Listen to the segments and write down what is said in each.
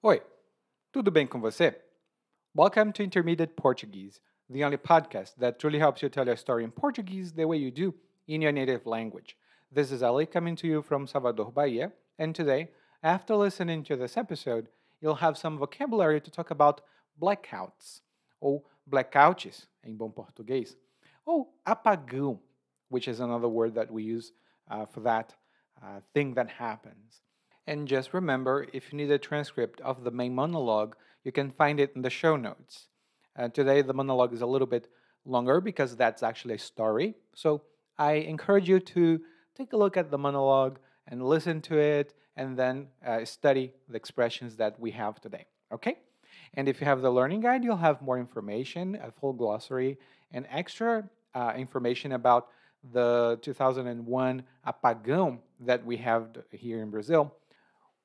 Oi, tudo bem com você? Welcome to Intermediate Portuguese, the only podcast that truly helps you tell your story in Portuguese the way you do in your native language. This is Ali coming to you from Salvador, Bahia, and today, after listening to this episode, you'll have some vocabulary to talk about blackouts, ou blackouts em bom português, ou apagão, which is another word that we use for that thing that happens. And just remember, if you need a transcript of the main monologue, you can find it in the show notes. Today, the monologue is a little bit longer because that's actually a story. So I encourage you to take a look at the monologue and listen to it and then study the expressions that we have today. Okay? And if you have the learning guide, you'll have more information, a full glossary, and extra information about the 2001 apagão that we have here in Brazil,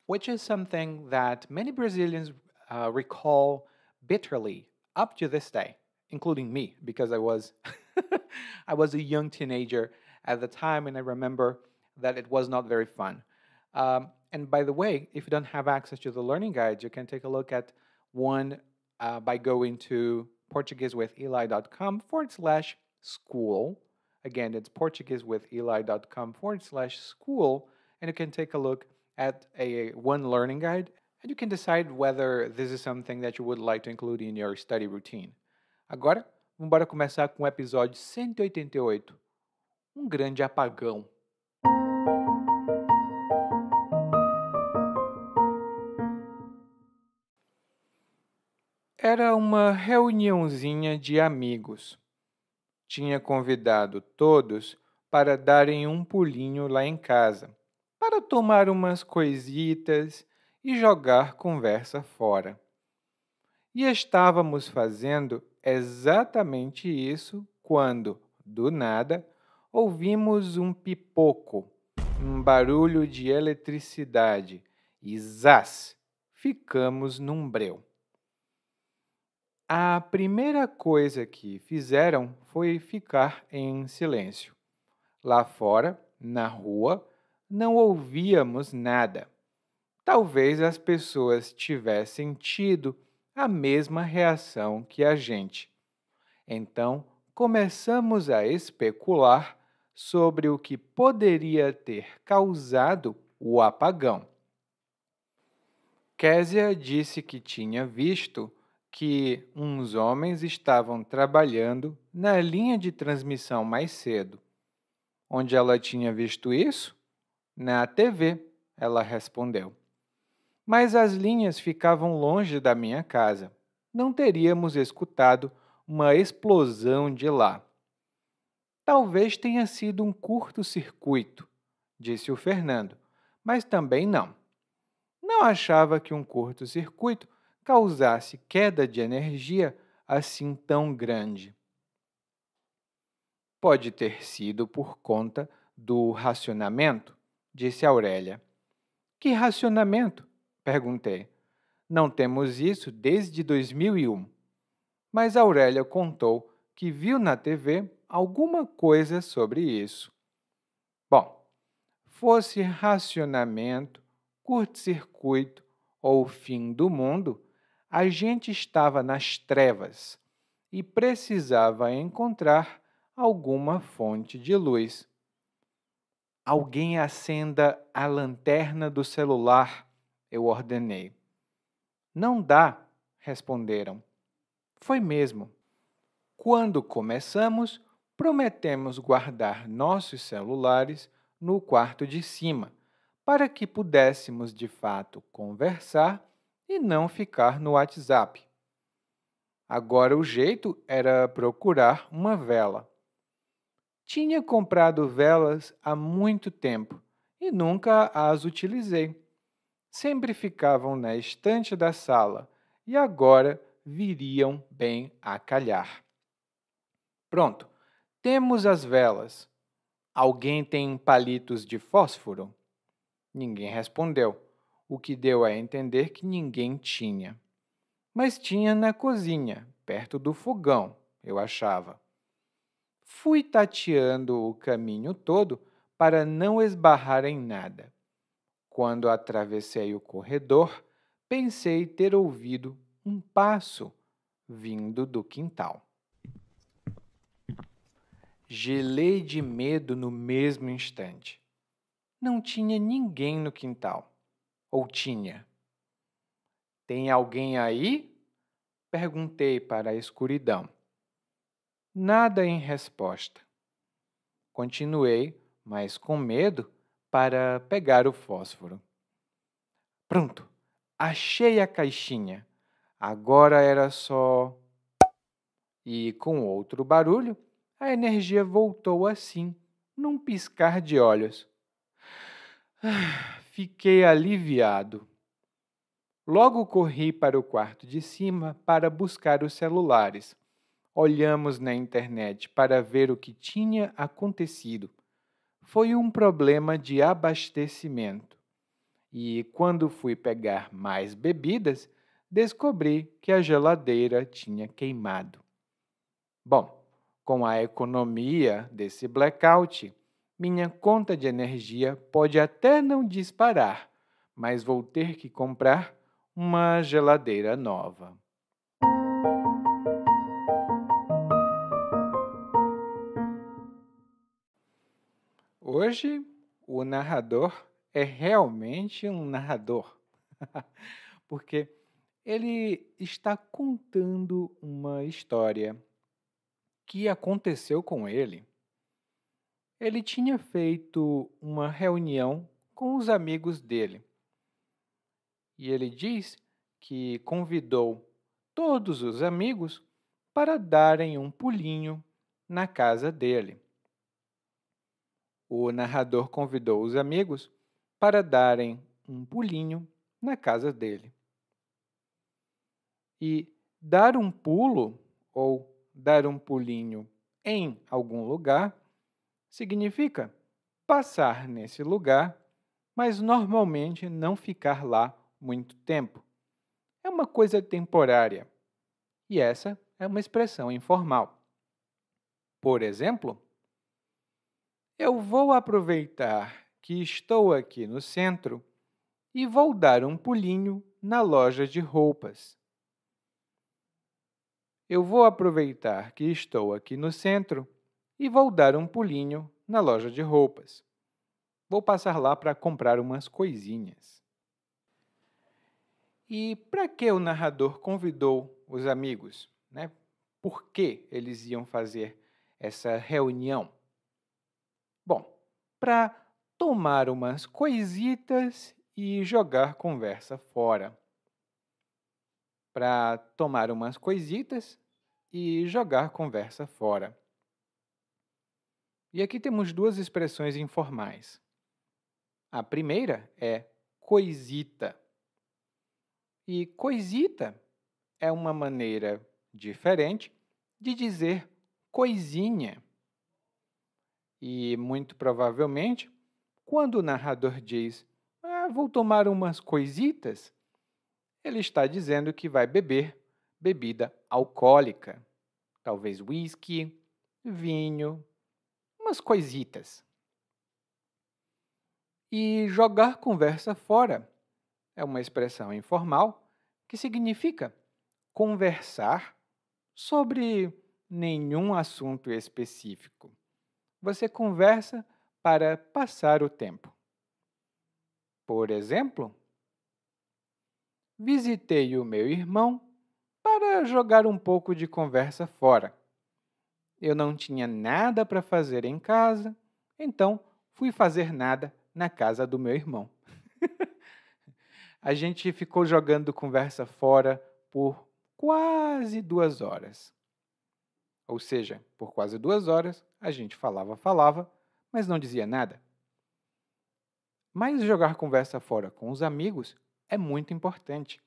which is something that many Brazilians recall bitterly up to this day, including me, because I was I was a young teenager at the time, and I remember that it was not very fun. And by the way, if you don't have access to the learning guides, you can take a look at one by going to portuguesewitheli.com/school. Again, it's portuguesewitheli.com/school, and you can take a look at a one learning guide, and you can decide whether this is something that you would like to include in your study routine. Agora, vamos começar com o episódio 188, grande apagão. Era uma reuniãozinha de amigos. Tinha convidado todos para darem um pulinho lá em casa, para tomar umas coisitas e jogar conversa fora. E estávamos fazendo exatamente isso quando, do nada, ouvimos um pipoco, um barulho de eletricidade e zás, ficamos num breu. A primeira coisa que fizeram foi ficar em silêncio. Lá fora, na rua, não ouvíamos nada. Talvez as pessoas tivessem tido a mesma reação que a gente. Então, começamos a especular sobre o que poderia ter causado o apagão. Késia disse que tinha visto que uns homens estavam trabalhando na linha de transmissão mais cedo. Onde ela tinha visto isso? Na TV, ela respondeu. Mas as linhas ficavam longe da minha casa. Não teríamos escutado uma explosão de lá. Talvez tenha sido um curto-circuito, disse o Fernando, mas também não. Não achava que um curto-circuito causasse queda de energia assim tão grande. Pode ter sido por conta do racionamento, disse Aurélia. Que racionamento? Perguntei. Não temos isso desde 2001. Mas Aurélia contou que viu na TV alguma coisa sobre isso. Bom, fosse racionamento, curto-circuito ou fim do mundo, a gente estava nas trevas e precisava encontrar alguma fonte de luz. Alguém acenda a lanterna do celular, eu ordenei. Não dá, responderam. Foi mesmo. Quando começamos, prometemos guardar nossos celulares no quarto de cima, para que pudéssemos de fato conversar e não ficar no WhatsApp. Agora o jeito era procurar uma vela. Tinha comprado velas há muito tempo e nunca as utilizei. Sempre ficavam na estante da sala e agora viriam bem a calhar. Pronto, temos as velas. Alguém tem palitos de fósforo? Ninguém respondeu, o que deu a entender que ninguém tinha. Mas tinha na cozinha, perto do fogão, eu achava. Fui tateando o caminho todo para não esbarrar em nada. Quando atravessei o corredor, pensei ter ouvido um passo vindo do quintal. Gelei de medo no mesmo instante. Não tinha ninguém no quintal. Ou tinha? Tem alguém aí? Perguntei para a escuridão. Nada em resposta. Continuei, mas com medo, para pegar o fósforo. Pronto, achei a caixinha. Agora era só. E com outro barulho, a energia voltou assim, num piscar de olhos. Fiquei aliviado. Logo corri para o quarto de cima para buscar os celulares. Olhamos na internet para ver o que tinha acontecido. Foi um problema de abastecimento. E quando fui pegar mais bebidas, descobri que a geladeira tinha queimado. Bom, com a economia desse blackout, minha conta de energia pode até não disparar, mas vou ter que comprar uma geladeira nova. Hoje, o narrador é realmente um narrador, porque ele está contando uma história que aconteceu com ele. Ele tinha feito uma reunião com os amigos dele e ele diz que convidou todos os amigos para darem um pulinho na casa dele. O narrador convidou os amigos para darem um pulinho na casa dele. E dar um pulo ou dar um pulinho em algum lugar significa passar nesse lugar, mas normalmente não ficar lá muito tempo. É uma coisa temporária e essa é uma expressão informal. Por exemplo, eu vou aproveitar que estou aqui no centro e vou dar um pulinho na loja de roupas. Eu vou aproveitar que estou aqui no centro e vou dar um pulinho na loja de roupas. Vou passar lá para comprar umas coisinhas. E para que o narrador convidou os amigos? Né? Por que eles iam fazer essa reunião? Bom, para tomar umas coisitas e jogar conversa fora. Para tomar umas coisitas e jogar conversa fora. E aqui temos duas expressões informais. A primeira é coisita. E coisita é uma maneira diferente de dizer coisinha. E, muito provavelmente, quando o narrador diz vou tomar umas coisitas, ele está dizendo que vai beber bebida alcoólica, talvez whisky, vinho, umas coisitas. E jogar conversa fora é uma expressão informal que significa conversar sobre nenhum assunto específico. Você conversa para passar o tempo. Por exemplo, visitei o meu irmão para jogar um pouco de conversa fora. Eu não tinha nada para fazer em casa, então fui fazer nada na casa do meu irmão. A gente ficou jogando conversa fora por quase 2 horas. Ou seja, por quase 2 horas, a gente falava, mas não dizia nada. Mas jogar conversa fora com os amigos é muito importante.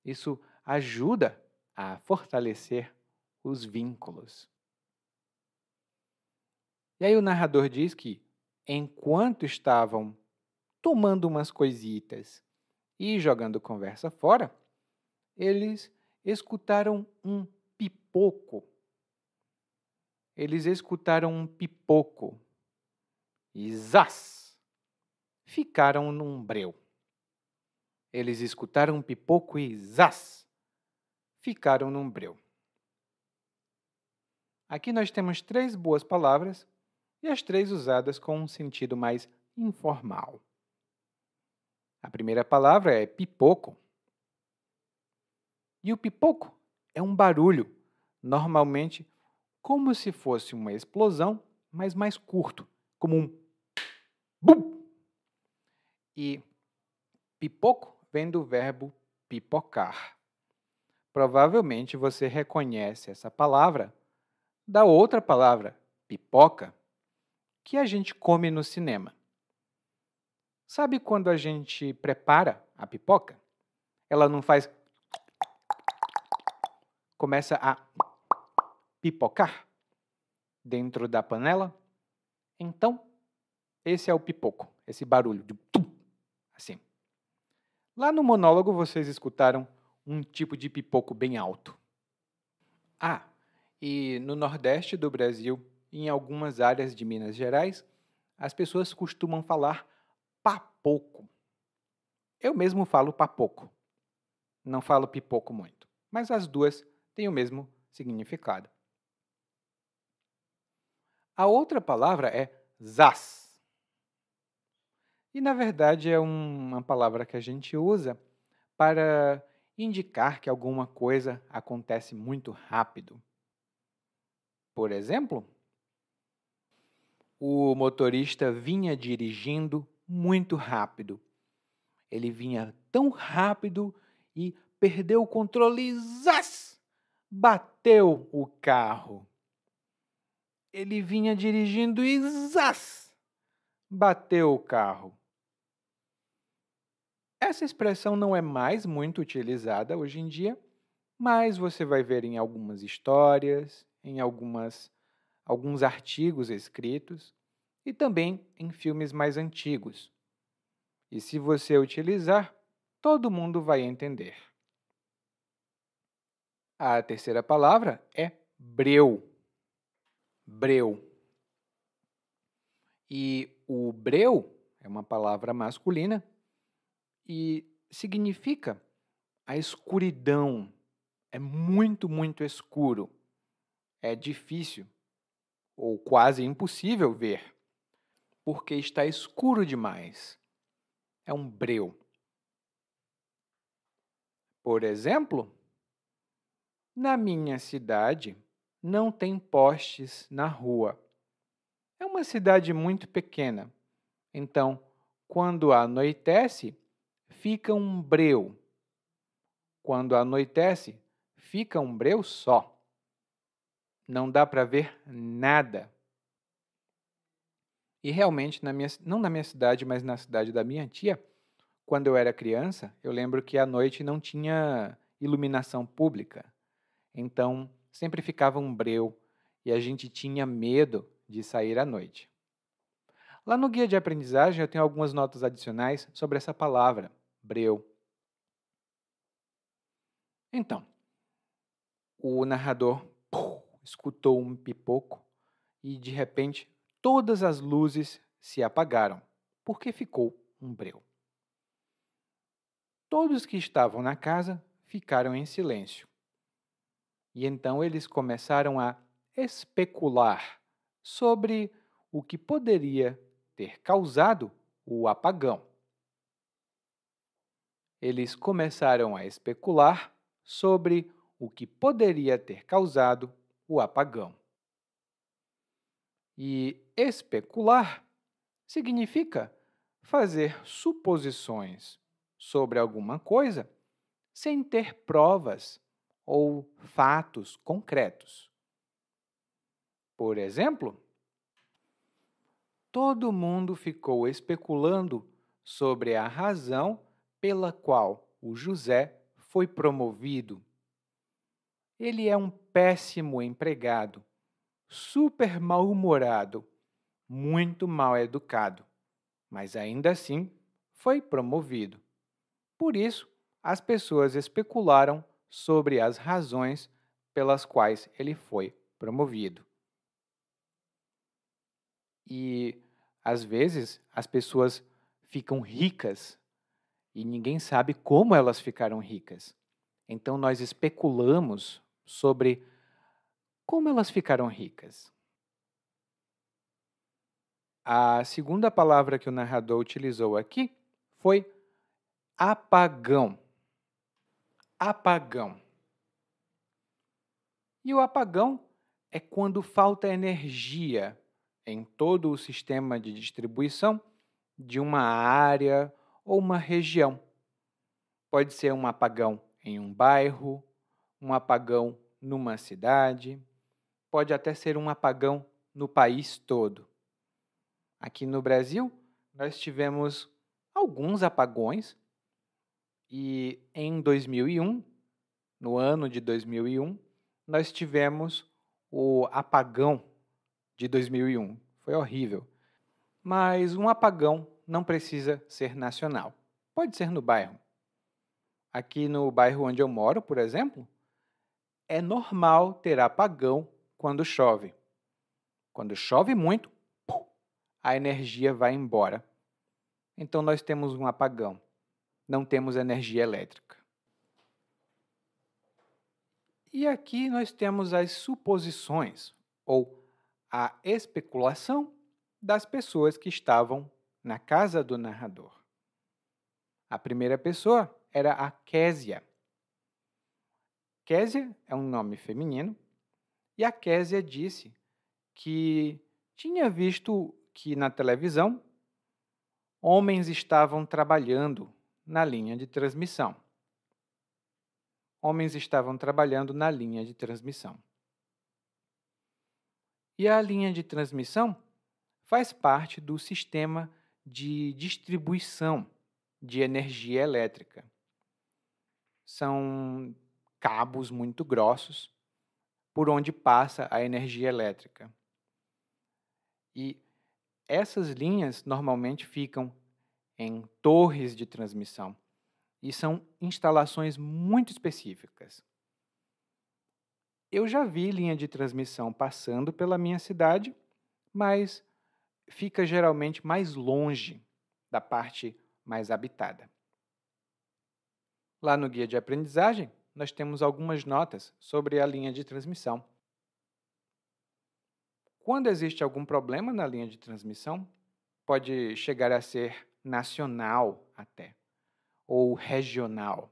Isso ajuda a fortalecer os vínculos. E aí o narrador diz que, enquanto estavam tomando umas coisitas e jogando conversa fora, eles escutaram um pipoco. Eles escutaram um pipoco e zás! Ficaram num breu. Eles escutaram um pipoco e zás! Ficaram num breu. Aqui nós temos 3 boas palavras e as 3 usadas com um sentido mais informal. A primeira palavra é pipoco. E o pipoco é um barulho, normalmente como se fosse uma explosão, mas mais curto, como um bum. E pipoco vem do verbo pipocar. Provavelmente você reconhece essa palavra da outra palavra, pipoca, que a gente come no cinema. Sabe quando a gente prepara a pipoca? Ela não faz, começa a pipocar dentro da panela? Então, esse é o pipoco, esse barulho de tum, assim. Lá no monólogo vocês escutaram um tipo de pipoco bem alto. Ah, e no Nordeste do Brasil e em algumas áreas de Minas Gerais, as pessoas costumam falar papoco. Eu mesmo falo papoco. Não falo pipoco muito, mas as duas têm o mesmo significado. A outra palavra é zás. E, na verdade, é uma palavra que a gente usa para indicar que alguma coisa acontece muito rápido. Por exemplo, o motorista vinha dirigindo muito rápido. Ele vinha tão rápido e perdeu o controle e zás! Bateu o carro. Ele vinha dirigindo e zás! Bateu o carro. Essa expressão não é mais muito utilizada hoje em dia, mas você vai ver em algumas histórias, em alguns artigos escritos e também em filmes mais antigos. E se você utilizar, todo mundo vai entender. A terceira palavra é breu. Breu. E o breu é uma palavra masculina e significa a escuridão. É muito, muito escuro. É difícil ou quase impossível ver, porque está escuro demais. É um breu. Por exemplo, na minha cidade não tem postes na rua. É uma cidade muito pequena, então, quando anoitece, fica um breu. Quando anoitece, fica um breu só. Não dá para ver nada. E realmente, não na minha cidade, mas na cidade da minha tia, quando eu era criança, eu lembro que à noite não tinha iluminação pública. Então, sempre ficava um breu e a gente tinha medo de sair à noite. Lá no guia de aprendizagem eu tenho algumas notas adicionais sobre essa palavra, breu. Então, o narrador escutou um pipoco e, de repente, todas as luzes se apagaram, porque ficou um breu. Todos que estavam na casa ficaram em silêncio. E então eles começaram a especular sobre o que poderia ter causado o apagão. Eles começaram a especular sobre o que poderia ter causado o apagão. E especular significa fazer suposições sobre alguma coisa sem ter provas ou fatos concretos. Por exemplo, todo mundo ficou especulando sobre a razão pela qual o José foi promovido. Ele é um péssimo empregado, super mal-humorado, muito mal educado, mas ainda assim foi promovido. Por isso, as pessoas especularam sobre as razões pelas quais ele foi promovido. E, às vezes, as pessoas ficam ricas e ninguém sabe como elas ficaram ricas. Então, nós especulamos sobre como elas ficaram ricas. A segunda palavra que o narrador utilizou aqui foi apagão. Apagão. E o apagão é quando falta energia em todo o sistema de distribuição de uma área ou uma região. Pode ser um apagão em um bairro, um apagão numa cidade, pode até ser um apagão no país todo. Aqui no Brasil, nós tivemos alguns apagões e em 2001, no ano de 2001, nós tivemos o apagão de 2001. Foi horrível. Mas um apagão não precisa ser nacional. Pode ser no bairro. Aqui no bairro onde eu moro, por exemplo, é normal ter apagão quando chove. Quando chove muito, a energia vai embora. Então, nós temos um apagão. Não temos energia elétrica. E aqui nós temos as suposições, ou a especulação das pessoas que estavam na casa do narrador. A primeira pessoa era a Késia. Késia é um nome feminino, e a Késia disse que tinha visto que na televisão homens estavam trabalhando na linha de transmissão. Homens estavam trabalhando na linha de transmissão. E a linha de transmissão faz parte do sistema de distribuição de energia elétrica. São cabos muito grossos por onde passa a energia elétrica. E essas linhas normalmente ficam em torres de transmissão e são instalações muito específicas. Eu já vi linha de transmissão passando pela minha cidade, mas fica geralmente mais longe da parte mais habitada. Lá no guia de aprendizagem, nós temos algumas notas sobre a linha de transmissão. Quando existe algum problema na linha de transmissão, pode chegar a ser nacional até, ou regional.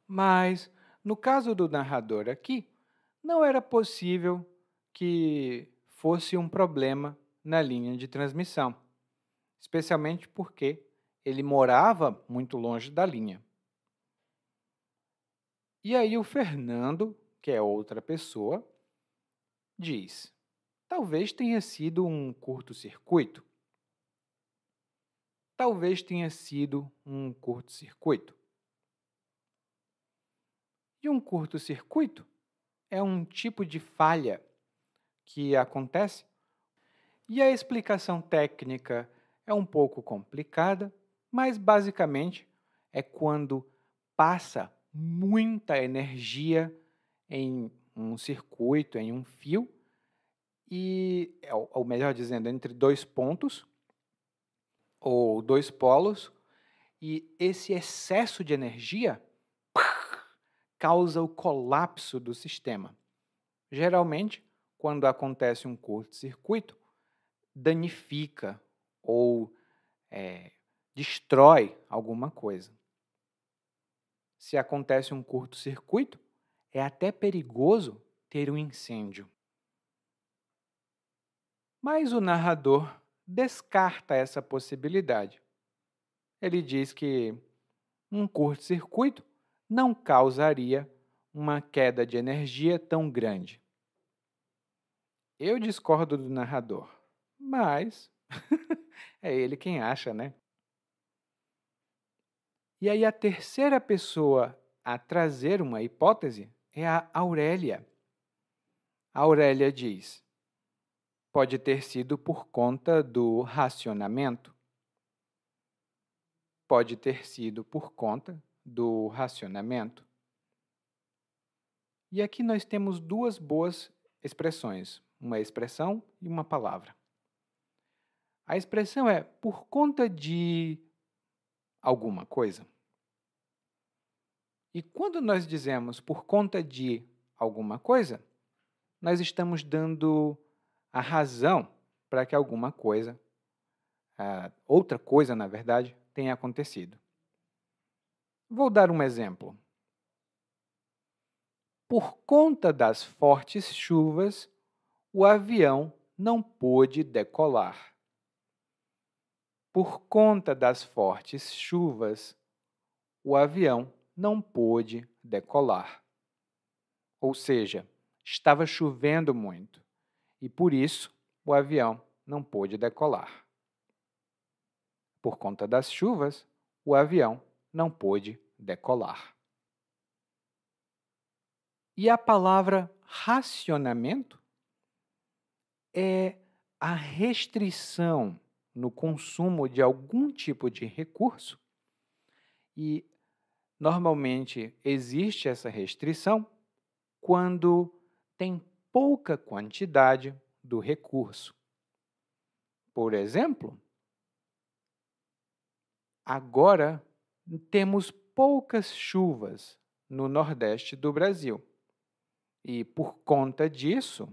Mas, no caso do narrador aqui, não era possível que fosse um problema na linha de transmissão, especialmente porque ele morava muito longe da linha. E aí o Fernando, que é outra pessoa, diz: talvez tenha sido um curto-circuito. Talvez tenha sido um curto-circuito. E um curto-circuito é um tipo de falha que acontece, e a explicação técnica é um pouco complicada, mas basicamente é quando passa muita energia em um circuito, em um fio, ou melhor dizendo, entre dois pontos ou dois polos, e esse excesso de energia causa o colapso do sistema. Geralmente, quando acontece um curto-circuito, danifica ou destrói alguma coisa. Se acontece um curto-circuito, é até perigoso ter um incêndio. Mas o narrador descarta essa possibilidade. Ele diz que um curto-circuito não causaria uma queda de energia tão grande. Eu discordo do narrador, mas é ele quem acha, né? E aí a terceira pessoa a trazer uma hipótese é a Aurélia. A Aurélia diz: pode ter sido por conta do racionamento. Pode ter sido por conta do racionamento. E aqui nós temos duas boas expressões, uma expressão e uma palavra. A expressão é por conta de alguma coisa. E quando nós dizemos por conta de alguma coisa, nós estamos dando a razão para que alguma coisa, outra coisa, na verdade, tenha acontecido. Vou dar um exemplo. Por conta das fortes chuvas, o avião não pôde decolar. Por conta das fortes chuvas, o avião não pôde decolar. Ou seja, estava chovendo muito e, por isso, o avião não pôde decolar. Por conta das chuvas, o avião não pôde decolar. E a palavra racionamento é a restrição no consumo de algum tipo de recurso e, normalmente, existe essa restrição quando tem pouca quantidade do recurso. Por exemplo, agora temos poucas chuvas no Nordeste do Brasil. E por conta disso,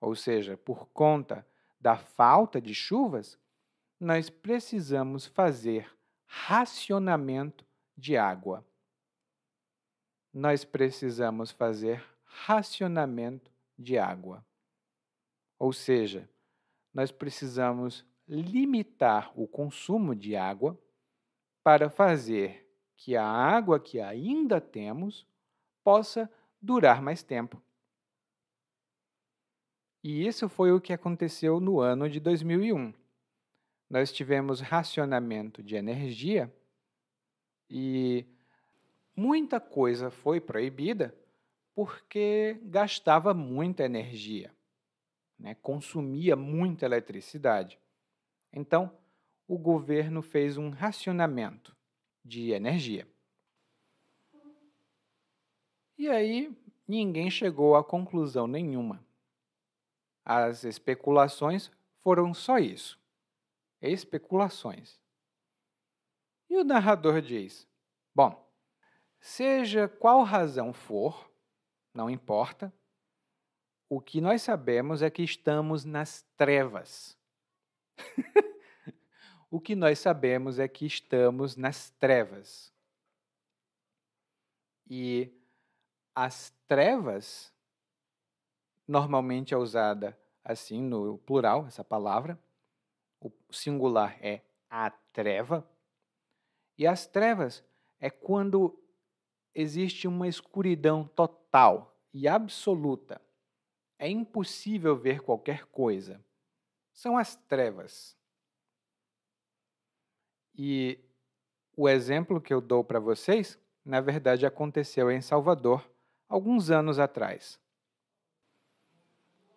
ou seja, por conta da falta de chuvas, nós precisamos fazer racionamento de água. Nós precisamos fazer racionamento de água. Ou seja, nós precisamos limitar o consumo de água para fazer que a água que ainda temos possa durar mais tempo. E isso foi o que aconteceu no ano de 2001. Nós tivemos racionamento de energia e muita coisa foi proibida porque gastava muita energia, né? Consumia muita eletricidade. Então, o governo fez um racionamento de energia. E aí, ninguém chegou a conclusão nenhuma. As especulações foram só isso, especulações. E o narrador diz, bom, seja qual razão for, não importa, o que nós sabemos é que estamos nas trevas. O que nós sabemos é que estamos nas trevas. E as trevas, normalmente é usada assim no plural, essa palavra. O singular é a treva. E as trevas é quando existe uma escuridão total e absoluta. É impossível ver qualquer coisa. São as trevas. E o exemplo que eu dou para vocês, na verdade, aconteceu em Salvador, alguns anos atrás.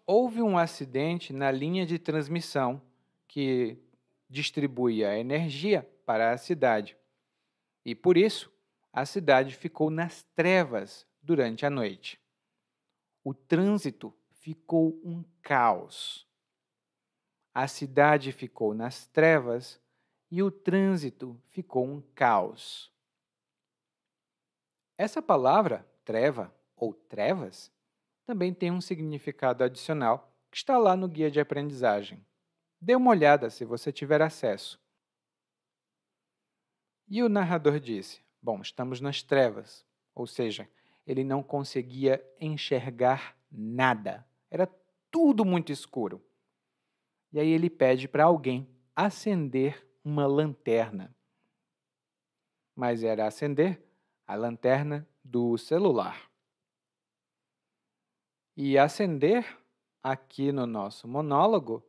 Houve um acidente na linha de transmissão que distribui a energia para a cidade. E, por isso, a cidade ficou nas trevas durante a noite. O trânsito ficou um caos. A cidade ficou nas trevas e o trânsito ficou um caos. Essa palavra, treva ou trevas, também tem um significado adicional que está lá no guia de aprendizagem. Dê uma olhada se você tiver acesso. E o narrador disse, bom, estamos nas trevas, ou seja, ele não conseguia enxergar nada. Era tudo muito escuro. E aí ele pede para alguém acender uma lanterna. Mas era acender a lanterna do celular. E acender, aqui no nosso monólogo,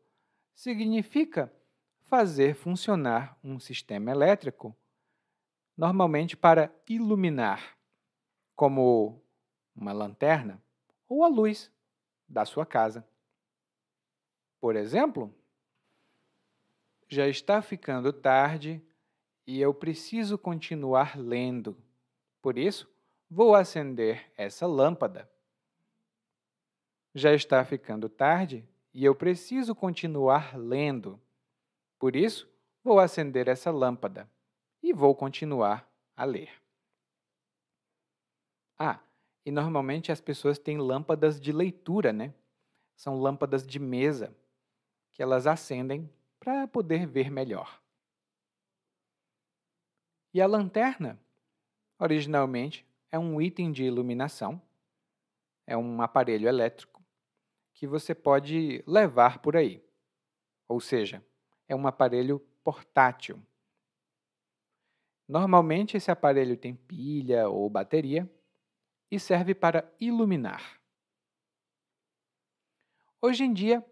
significa fazer funcionar um sistema elétrico, normalmente para iluminar, como uma lanterna ou a luz da sua casa. Por exemplo, já está ficando tarde e eu preciso continuar lendo. Por isso, vou acender essa lâmpada. Já está ficando tarde e eu preciso continuar lendo. Por isso, vou acender essa lâmpada e vou continuar a ler. Ah, e normalmente as pessoas têm lâmpadas de leitura, né? São lâmpadas de mesa que elas acendem para poder ver melhor. E a lanterna, originalmente, é um item de iluminação, é um aparelho elétrico que você pode levar por aí. Ou seja, é um aparelho portátil. Normalmente, esse aparelho tem pilha ou bateria e serve para iluminar. Hoje em dia,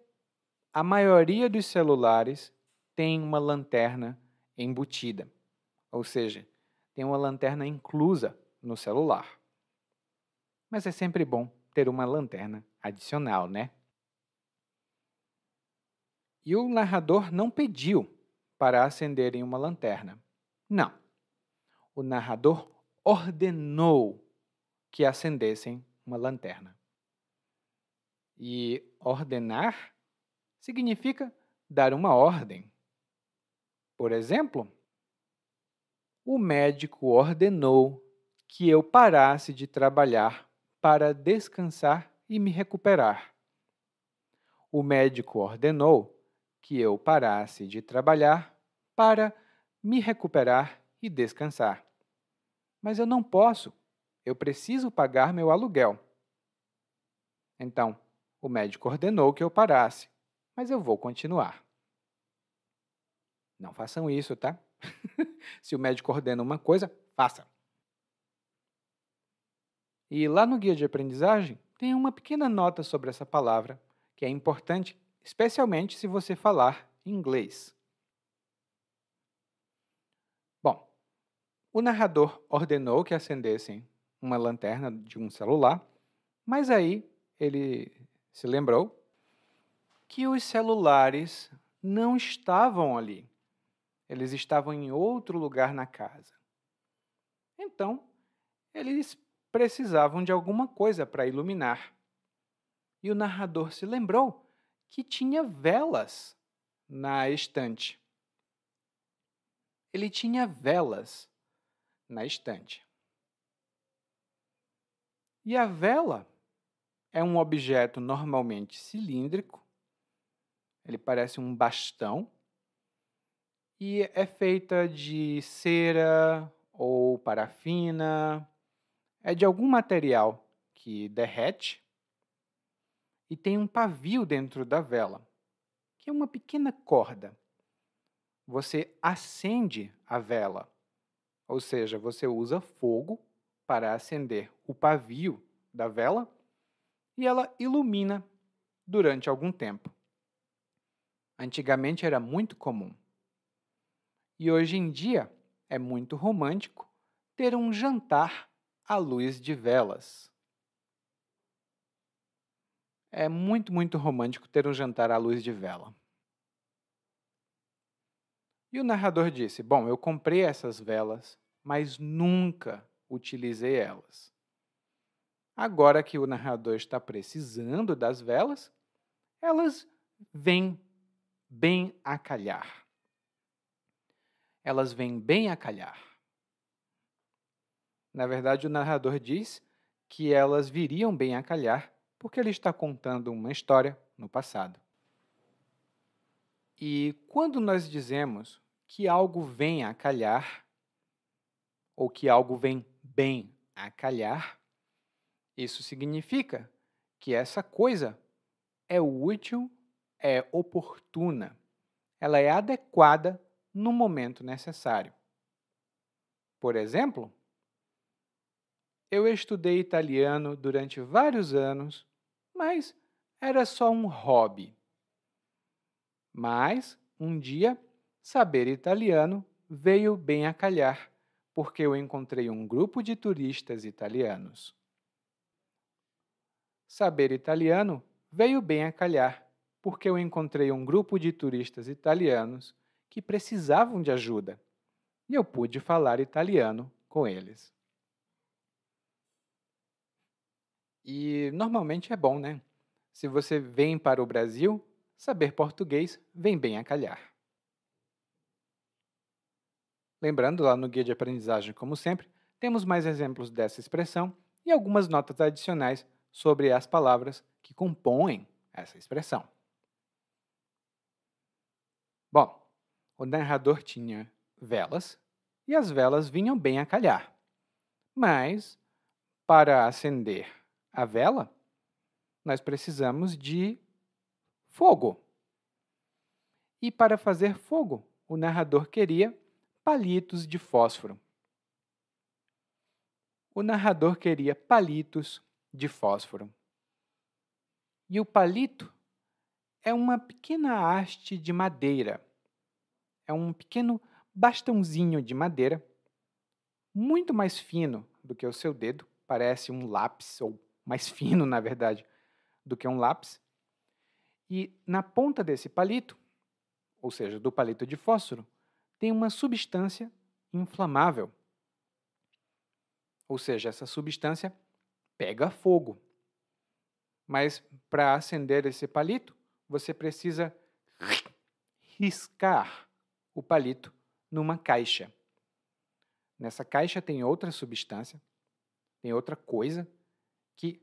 a maioria dos celulares tem uma lanterna embutida, ou seja, tem uma lanterna inclusa no celular. Mas é sempre bom ter uma lanterna adicional, né? E o narrador não pediu para acenderem uma lanterna. Não. O narrador ordenou que acendessem uma lanterna. E ordenar significa dar uma ordem. Por exemplo, o médico ordenou que eu parasse de trabalhar para descansar e me recuperar. O médico ordenou que eu parasse de trabalhar para me recuperar e descansar. Mas eu não posso. Eu preciso pagar meu aluguel. Então, o médico ordenou que eu parasse, mas eu vou continuar. Não façam isso, tá? Se o médico ordena uma coisa, faça. E lá no guia de aprendizagem tem uma pequena nota sobre essa palavra, que é importante, especialmente se você falar inglês. Bom, o narrador ordenou que acendessem uma lanterna de um celular, mas aí ele se lembrou que os celulares não estavam ali. Eles estavam em outro lugar na casa. Então, eles precisavam de alguma coisa para iluminar. E o narrador se lembrou que tinha velas na estante. Ele tinha velas na estante. E a vela é um objeto normalmente cilíndrico, ele parece um bastão, e é feita de cera ou parafina, é de algum material que derrete e tem um pavio dentro da vela, que é uma pequena corda. Você acende a vela, ou seja, você usa fogo para acender o pavio da vela e ela ilumina durante algum tempo. Antigamente era muito comum. E hoje em dia é muito romântico ter um jantar à luz de velas. É muito romântico ter um jantar à luz de vela. E o narrador disse: bom, eu comprei essas velas, mas nunca utilizei elas. Agora que o narrador está precisando das velas, elas vêm bem a calhar. Elas vêm bem a calhar. Na verdade, o narrador diz que elas viriam bem a calhar porque ele está contando uma história no passado. E quando nós dizemos que algo vem a calhar, ou que algo vem bem a calhar, isso significa que essa coisa é útil, é oportuna, ela é adequada no momento necessário. Por exemplo, eu estudei italiano durante vários anos, mas era só um hobby. Mas, um dia, saber italiano veio bem a calhar, porque eu encontrei um grupo de turistas italianos. Saber italiano veio bem a calhar, porque eu encontrei um grupo de turistas italianos que precisavam de ajuda, e eu pude falar italiano com eles. E normalmente é bom, né? Se você vem para o Brasil, saber português vem bem a calhar. Lembrando, lá no guia de aprendizagem, como sempre, temos mais exemplos dessa expressão e algumas notas adicionais sobre as palavras que compõem essa expressão. Bom, o narrador tinha velas e as velas vinham bem a calhar. Mas, para acender a vela, nós precisamos de fogo. E para fazer fogo, o narrador queria palitos de fósforo. O narrador queria palitos de fósforo. E o palito é uma pequena haste de madeira. É um pequeno bastãozinho de madeira, muito mais fino do que o seu dedo. Parece um lápis, ou mais fino, na verdade, do que um lápis. E na ponta desse palito, ou seja, do palito de fósforo, tem uma substância inflamável. Ou seja, essa substância pega fogo. Mas para acender esse palito, você precisa riscar o palito numa caixa. Nessa caixa tem outra substância, tem outra coisa que,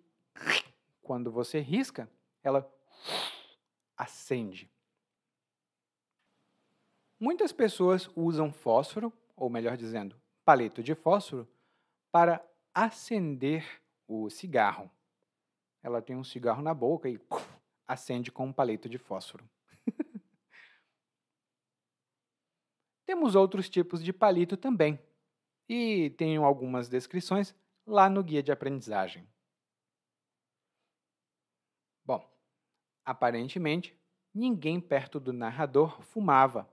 quando você risca, ela acende. Muitas pessoas usam fósforo, ou melhor dizendo, palito de fósforo, para acender o cigarro. Ela tem um cigarro na boca e acende com um palito de fósforo. Temos outros tipos de palito também, e tenho algumas descrições lá no guia de aprendizagem. Bom, aparentemente, ninguém perto do narrador fumava,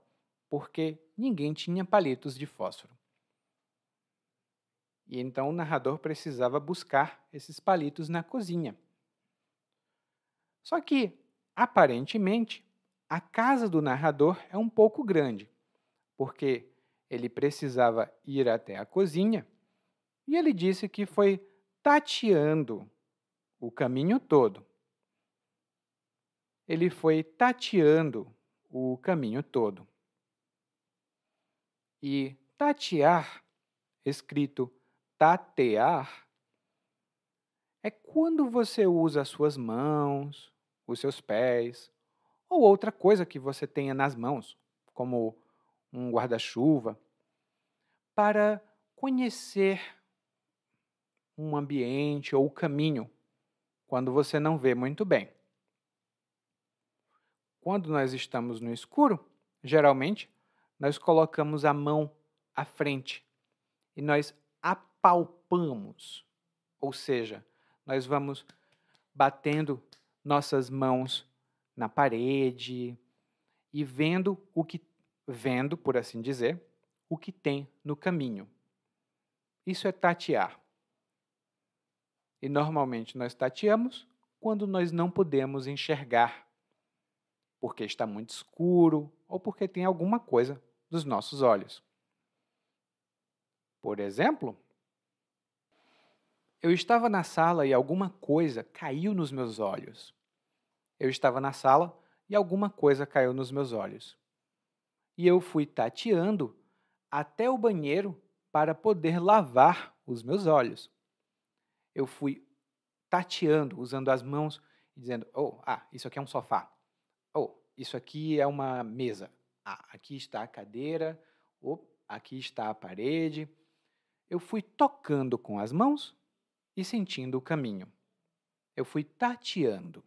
porque ninguém tinha palitos de fósforo. E então o narrador precisava buscar esses palitos na cozinha. Só que, aparentemente, a casa do narrador é um pouco grande, porque ele precisava ir até a cozinha e ele disse que foi tateando o caminho todo. Ele foi tateando o caminho todo. E tatear, escrito tatear, é quando você usa as suas mãos, os seus pés, ou outra coisa que você tenha nas mãos, como um guarda-chuva, para conhecer um ambiente ou o caminho quando você não vê muito bem. Quando nós estamos no escuro, geralmente, nós colocamos a mão à frente e nós apalpamos, ou seja, nós vamos batendo nossas mãos na parede e vendo, por assim dizer, o que tem no caminho. Isso é tatear. E normalmente nós tateamos quando nós não podemos enxergar, porque está muito escuro ou porque tem alguma coisa dos nossos olhos. Por exemplo, eu estava na sala e alguma coisa caiu nos meus olhos. Eu estava na sala e alguma coisa caiu nos meus olhos. E eu fui tateando até o banheiro para poder lavar os meus olhos. Eu fui tateando, usando as mãos e dizendo, isso aqui é um sofá. Isso aqui é uma mesa. Aqui está a cadeira. Aqui está a parede. Eu fui tocando com as mãos e sentindo o caminho. Eu fui tateando.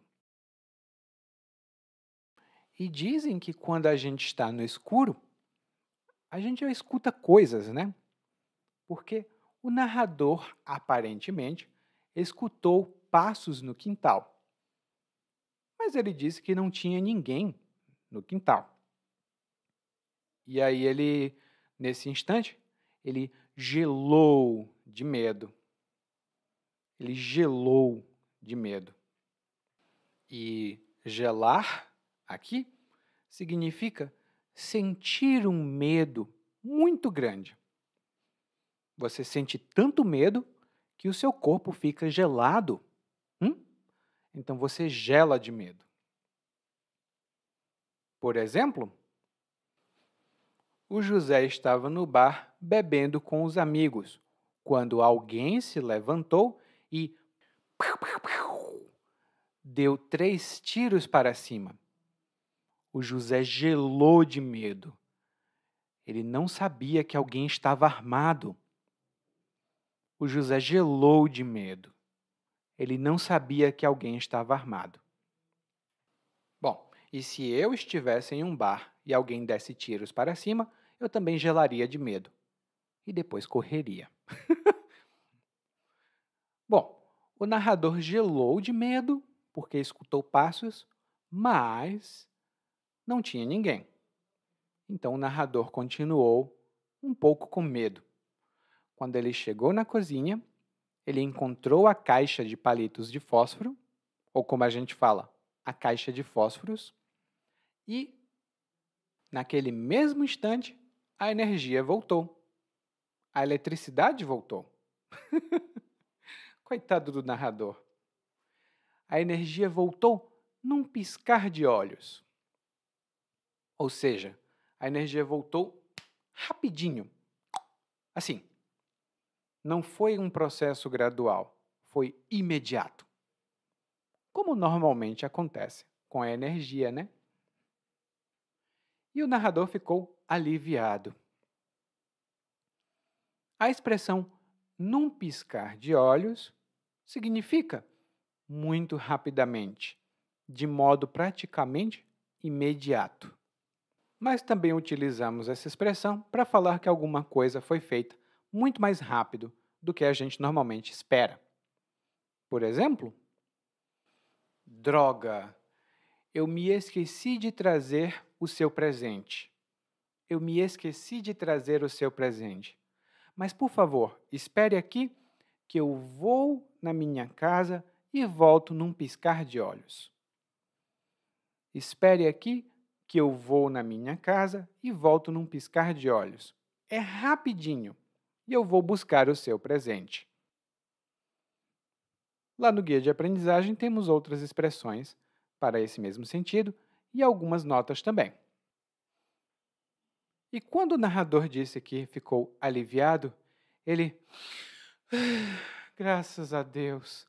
E dizem que quando a gente está no escuro, a gente já escuta coisas, né? Porque o narrador, aparentemente, escutou passos no quintal. Mas ele disse que não tinha ninguém no quintal. E aí ele, nesse instante, ele gelou de medo. Ele gelou de medo. E gelar, aqui, significa sentir um medo muito grande. Você sente tanto medo que o seu corpo fica gelado. Então você gela de medo. Por exemplo, O José estava no bar bebendo com os amigos, quando alguém se levantou e deu 3 tiros para cima. O José gelou de medo. Ele não sabia que alguém estava armado. O José gelou de medo. Ele não sabia que alguém estava armado. Bom, e se eu estivesse em um bar e alguém desse tiros para cima, eu também gelaria de medo. E depois correria. Bom, o narrador gelou de medo porque escutou passos, mas não tinha ninguém. Então o narrador continuou um pouco com medo. Quando ele chegou na cozinha, ele encontrou a caixa de palitos de fósforo, ou como a gente fala, a caixa de fósforos, e, naquele mesmo instante, a energia voltou. A eletricidade voltou. Coitado do narrador. A energia voltou num piscar de olhos. Ou seja, a energia voltou rapidinho. Assim, não foi um processo gradual, foi imediato. Como normalmente acontece com a energia, né? E o narrador ficou aliviado. A expressão num piscar de olhos significa muito rapidamente, de modo praticamente imediato. Mas também utilizamos essa expressão para falar que alguma coisa foi feita muito mais rápido do que a gente normalmente espera. Por exemplo, droga, eu me esqueci de trazer o seu presente. Eu me esqueci de trazer o seu presente. Mas, por favor, espere aqui que eu vou na minha casa e volto num piscar de olhos. Espere aqui que eu vou na minha casa e volto num piscar de olhos. É rapidinho e eu vou buscar o seu presente. Lá no guia de aprendizagem temos outras expressões para esse mesmo sentido e algumas notas também. E quando o narrador disse que ficou aliviado, ele... Graças a Deus.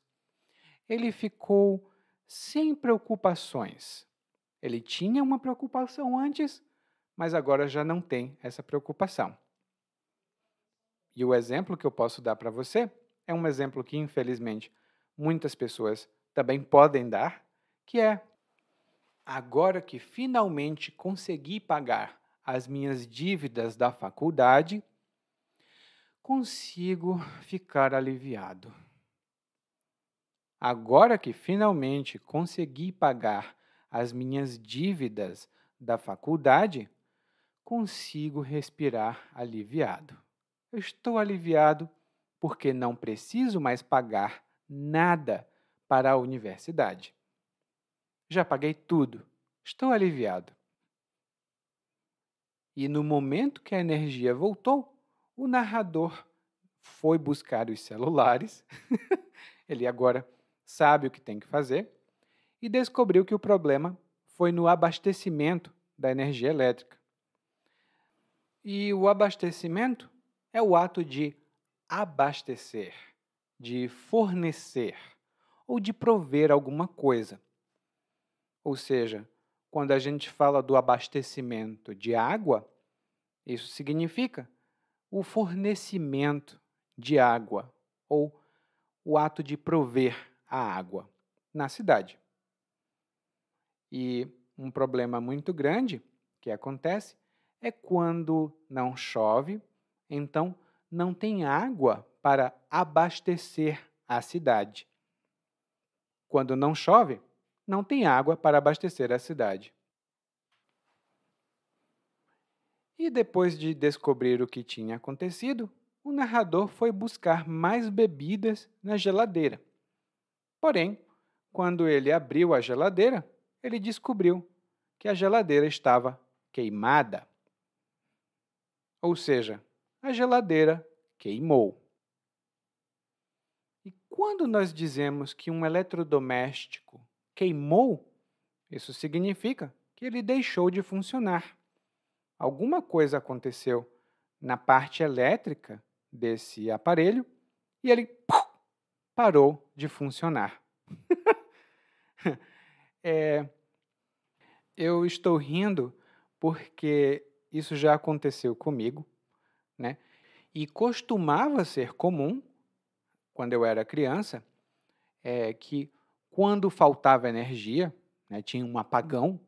Ele ficou sem preocupações. Ele tinha uma preocupação antes, mas agora já não tem essa preocupação. E o exemplo que eu posso dar para você é um exemplo que, infelizmente, muitas pessoas também podem dar, que é: agora que finalmente consegui pagar as minhas dívidas da faculdade, consigo ficar aliviado. Agora que finalmente consegui pagar as minhas dívidas da faculdade, consigo respirar aliviado. Eu estou aliviado porque não preciso mais pagar nada para a universidade. Já paguei tudo. Estou aliviado. E no momento que a energia voltou, o narrador foi buscar os celulares. Ele agora sabe o que tem que fazer e descobriu que o problema foi no abastecimento da energia elétrica. E o abastecimento é o ato de abastecer, de fornecer ou de prover alguma coisa. Ou seja, quando a gente fala do abastecimento de água, isso significa o fornecimento de água ou o ato de prover a água na cidade. E um problema muito grande que acontece é quando não chove, então não tem água para abastecer a cidade. Quando não chove, não tem água para abastecer a cidade. E depois de descobrir o que tinha acontecido, o narrador foi buscar mais bebidas na geladeira. Porém, quando ele abriu a geladeira, ele descobriu que a geladeira estava queimada. Ou seja, a geladeira queimou. E quando nós dizemos que um eletrodoméstico queimou, isso significa que ele deixou de funcionar. alguma coisa aconteceu na parte elétrica desse aparelho e ele parou de funcionar. Eu estou rindo porque isso já aconteceu comigo, né? E costumava ser comum, quando eu era criança, que quando faltava energia, né, tinha um apagão,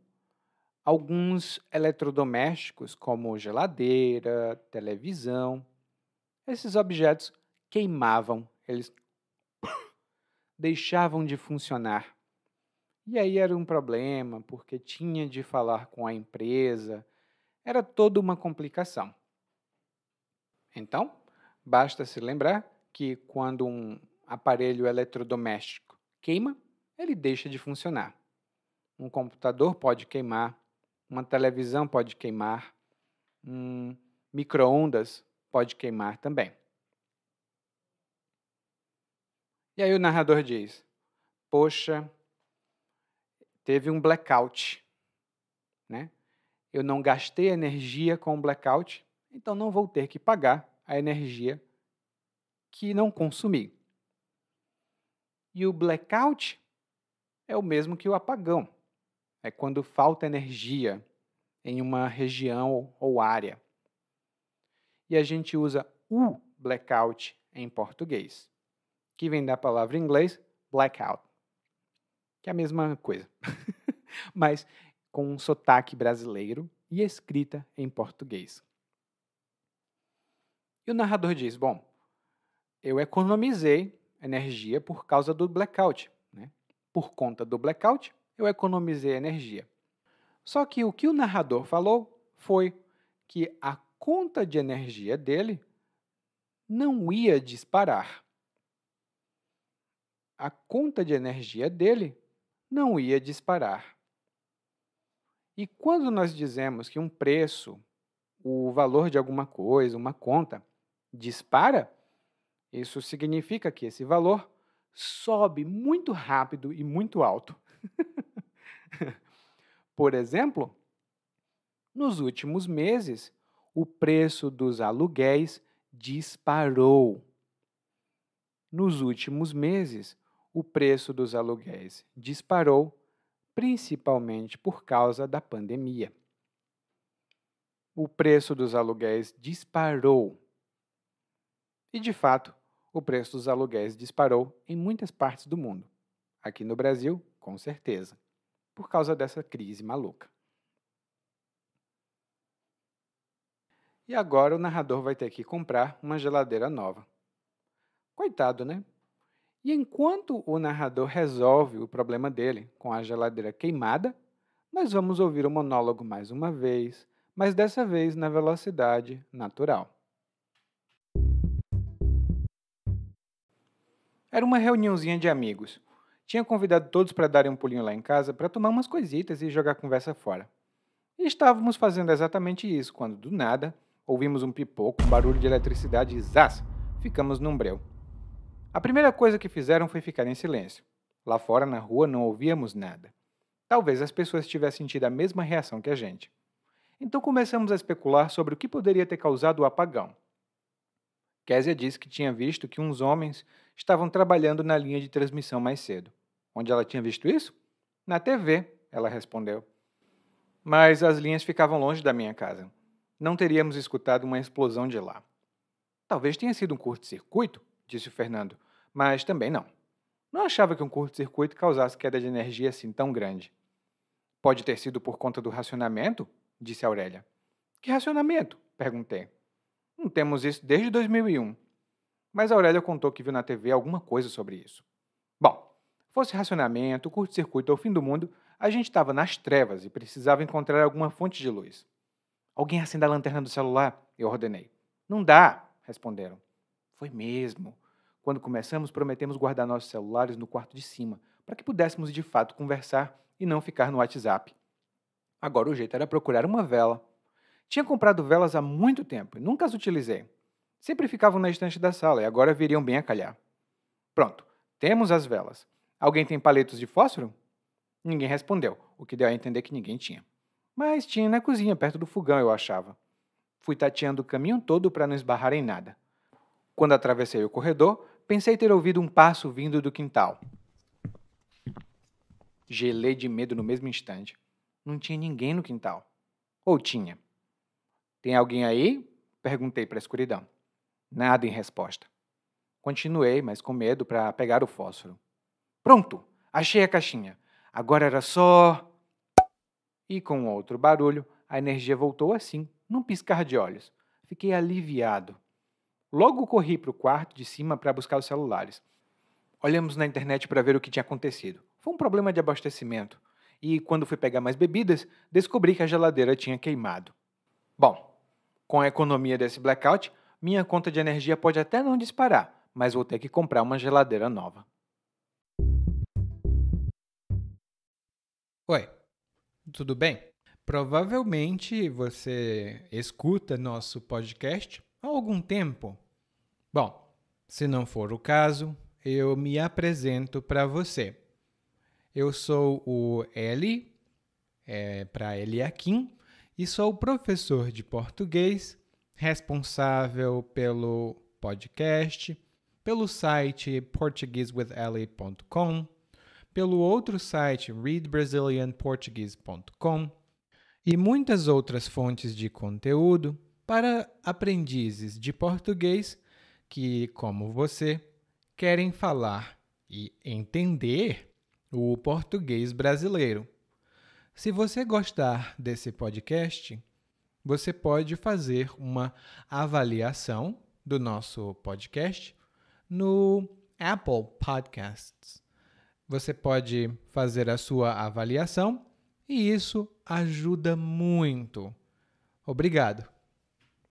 alguns eletrodomésticos, como geladeira, televisão, esses objetos queimavam, eles deixavam de funcionar. E aí era um problema, porque tinha de falar com a empresa, era toda uma complicação. Então, basta se lembrar que quando um aparelho eletrodoméstico queima, ele deixa de funcionar. Um computador pode queimar, uma televisão pode queimar, um micro-ondas pode queimar também. E aí o narrador diz: poxa, teve um blackout, né? Eu não gastei energia com o blackout, então não vou ter que pagar a energia que não consumi. E o blackout é o mesmo que o apagão. É quando falta energia em uma região ou área. E a gente usa o blackout em português, que vem da palavra em inglês blackout, que é a mesma coisa, mas com um sotaque brasileiro e escrita em português. E o narrador diz: bom, eu economizei energia por causa do blackout, né? Por conta do blackout, eu economizei energia. Só que o que o narrador falou foi que a conta de energia dele não ia disparar. A conta de energia dele não ia disparar. E quando nós dizemos que um preço, o valor de alguma coisa, uma conta, dispara, isso significa que esse valor sobe muito rápido e muito alto. Por exemplo, nos últimos meses, o preço dos aluguéis disparou. Nos últimos meses, o preço dos aluguéis disparou, principalmente por causa da pandemia. O preço dos aluguéis disparou. E, de fato, o preço dos aluguéis disparou em muitas partes do mundo. Aqui no Brasil, com certeza, por causa dessa crise maluca. E agora o narrador vai ter que comprar uma geladeira nova. Coitado, né? E enquanto o narrador resolve o problema dele com a geladeira queimada, nós vamos ouvir o monólogo mais uma vez, mas dessa vez na velocidade natural. Era uma reuniãozinha de amigos. Tinha convidado todos para darem um pulinho lá em casa para tomar umas coisitas e jogar a conversa fora. E estávamos fazendo exatamente isso, quando, do nada, ouvimos um pipoco, um barulho de eletricidade e zás! Ficamos num breu. A primeira coisa que fizeram foi ficar em silêncio. Lá fora, na rua, não ouvíamos nada. Talvez as pessoas tivessem tido a mesma reação que a gente. Então começamos a especular sobre o que poderia ter causado o apagão. Késia disse que tinha visto que uns homens estavam trabalhando na linha de transmissão mais cedo. Onde ela tinha visto isso? Na TV, ela respondeu. Mas as linhas ficavam longe da minha casa. Não teríamos escutado uma explosão de lá. Talvez tenha sido um curto-circuito, disse o Fernando, mas também não. Não achava que um curto-circuito causasse queda de energia assim tão grande. Pode ter sido por conta do racionamento? Disse Aurélia. Que racionamento? Perguntei. Não temos isso desde 2001. Mas Aurélia contou que viu na TV alguma coisa sobre isso. Bom, fosse racionamento, curto-circuito ou fim do mundo, a gente estava nas trevas e precisava encontrar alguma fonte de luz. Alguém acenda a lanterna do celular? Eu ordenei. Não dá, responderam. Foi mesmo. Quando começamos, prometemos guardar nossos celulares no quarto de cima, para que pudéssemos de fato conversar e não ficar no WhatsApp. Agora o jeito era procurar uma vela. Tinha comprado velas há muito tempo e nunca as utilizei. Sempre ficavam na estante da sala e agora viriam bem a calhar. Pronto, temos as velas. Alguém tem palitos de fósforo? Ninguém respondeu, o que deu a entender que ninguém tinha. mas tinha na cozinha, perto do fogão, eu achava. Fui tateando o caminho todo para não esbarrar em nada. Quando atravessei o corredor, pensei ter ouvido um passo vindo do quintal. Gelei de medo no mesmo instante. Não tinha ninguém no quintal. Ou tinha? Tem alguém aí? Perguntei para a escuridão. Nada em resposta. Continuei, mas com medo, para pegar o fósforo. Pronto! Achei a caixinha. Agora era só... E com outro barulho, a energia voltou assim, num piscar de olhos. Fiquei aliviado. Logo corri para o quarto de cima para buscar os celulares. Olhamos na internet para ver o que tinha acontecido. Foi um problema de abastecimento. E quando fui pegar mais bebidas, descobri que a geladeira tinha queimado. Bom, com a economia desse blackout, minha conta de energia pode até não disparar, mas vou ter que comprar uma geladeira nova. Oi, tudo bem? Provavelmente você escuta nosso podcast há algum tempo. Bom, se não for o caso, eu me apresento para você. Eu sou o Eli, para Eliakim, e sou professor de português, responsável pelo podcast, pelo site portuguesewitheli.com, pelo outro site readbrazilianportuguese.com e muitas outras fontes de conteúdo para aprendizes de português que, como você, querem falar e entender o português brasileiro. Se você gostar desse podcast, você pode fazer uma avaliação do nosso podcast no Apple Podcasts. Você pode fazer a sua avaliação e isso ajuda muito. Obrigado.